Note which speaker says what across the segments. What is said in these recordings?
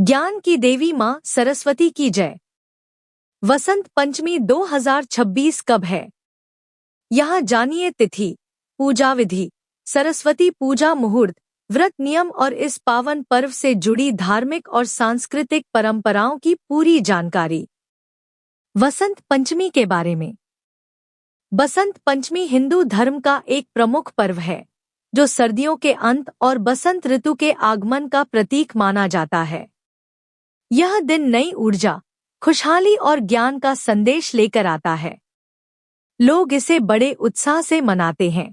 Speaker 1: ज्ञान की देवी मां सरस्वती की जय। वसंत पंचमी 2026 कब है? यहाँ जानिए तिथि, पूजा विधि, सरस्वती पूजा मुहूर्त, व्रत नियम और इस पावन पर्व से जुड़ी धार्मिक और सांस्कृतिक परंपराओं की पूरी जानकारी। वसंत पंचमी के बारे में। बसंत पंचमी हिंदू धर्म का एक प्रमुख पर्व है, जो सर्दियों के अंत और बसंत ऋतु के आगमन का प्रतीक माना जाता है। यह दिन नई ऊर्जा, खुशहाली और ज्ञान का संदेश लेकर आता है। लोग इसे बड़े उत्साह से मनाते हैं।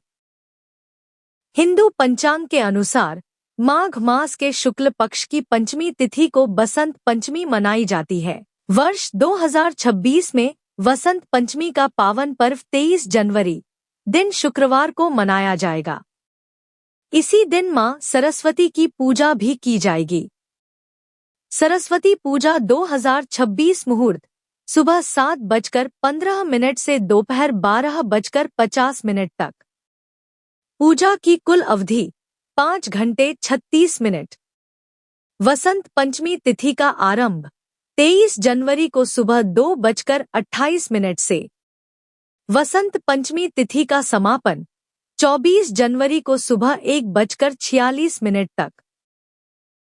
Speaker 1: हिंदू पंचांग के अनुसार माघ मास के शुक्ल पक्ष की पंचमी तिथि को बसंत पंचमी मनाई जाती है। वर्ष 2026 में वसंत पंचमी का पावन पर्व 23 जनवरी दिन शुक्रवार को मनाया जाएगा। इसी दिन मां सरस्वती की पूजा भी की जाएगी। सरस्वती पूजा 2026 मुहूर्त सुबह 7:15 से दोपहर 12:50 तक। पूजा की कुल अवधि 5 घंटे 36 मिनट। वसंत पंचमी तिथि का आरंभ 23 जनवरी को सुबह 2:28 से। वसंत पंचमी तिथि का समापन 24 जनवरी को सुबह 1:46 तक।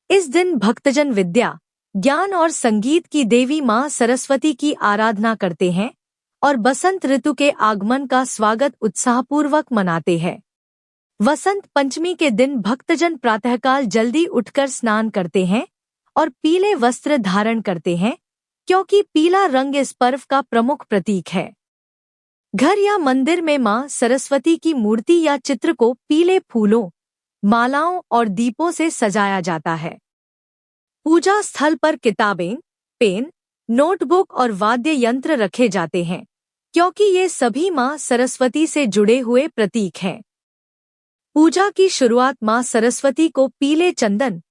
Speaker 1: इस दिन भक्तजन विद्या, ज्ञान और संगीत की देवी मां सरस्वती की आराधना करते हैं और बसंत ऋतु के आगमन का स्वागत उत्साहपूर्वक मनाते हैं। वसंत पंचमी के दिन भक्तजन प्रातःकाल जल्दी उठकर स्नान करते हैं और पीले वस्त्र धारण करते हैं, क्योंकि पीला रंग इस पर्व का प्रमुख प्रतीक है। घर या मंदिर में मां सरस्वती की मूर्ति या चित्र को पीले फूलों, मालाओं और दीपों से सजाया जाता है। पूजा स्थल पर किताबें, पेन, नोटबुक और वाद्य यंत्र रखे जाते हैं, क्योंकि ये सभी मां सरस्वती से जुड़े हुए प्रतीक हैं। पूजा की शुरुआत मां सरस्वती को पीले चंदन,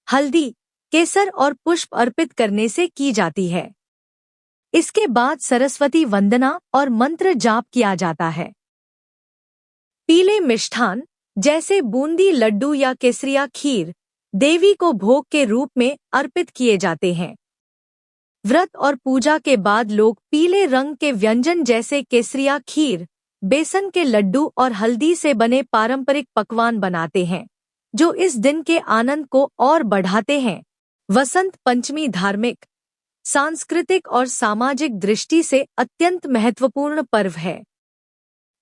Speaker 1: हल्दी, केसर और पुष्प अर्पित करने से की जाती है। इसके बाद सरस्वती वंदना और मंत्र जाप किया जाता है। पीले मिष्ठान जैसे बूंदी लड्डू या केसरिया खीर देवी को भोग के रूप में अर्पित किए जाते हैं। व्रत और पूजा के बाद लोग पीले रंग के व्यंजन जैसे केसरिया खीर, बेसन के लड्डू और हल्दी से बने पारंपरिक पकवान बनाते हैं, जो इस दिन के आनंद को और बढ़ाते हैं। वसंत पंचमी धार्मिक, सांस्कृतिक और सामाजिक दृष्टि से अत्यंत महत्वपूर्ण पर्व है।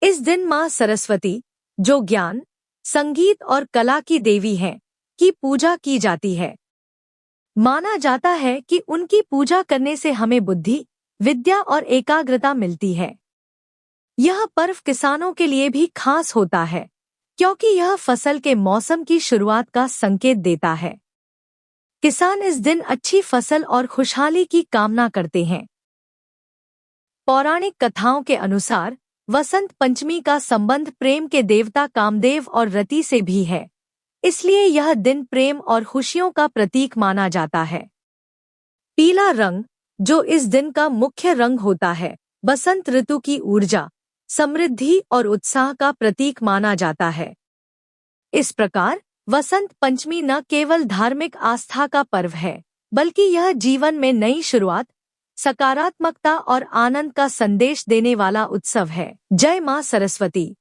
Speaker 1: इस दिन मां सरस्वती, जो ज्ञान, संगीत और कला की देवी हैं, की पूजा की जाती है। माना जाता है कि उनकी पूजा करने से हमें बुद्धि, विद्या और एकाग्रता मिलती है। यह पर्व किसानों के लिए भी खास होता है, क्योंकि यह फसल के मौसम की शुरुआत का संकेत देता है। किसान इस दिन अच्छी फसल और खुशहाली की कामना करते हैं। पौराणिक कथाओं के अनुसार वसंत पंचमी का संबंध प्रेम के देवता कामदेव और रति से भी है, इसलिए यह दिन प्रेम और खुशियों का प्रतीक माना जाता है। पीला रंग, जो इस दिन का मुख्य रंग होता है, बसंत ऋतु की ऊर्जा, समृद्धि और उत्साह का प्रतीक माना जाता है। इस प्रकार वसंत पंचमी न केवल धार्मिक आस्था का पर्व है, बल्कि यह जीवन में नई शुरुआत, सकारात्मकता और आनंद का संदेश देने वाला उत्सव है। जय मां सरस्वती।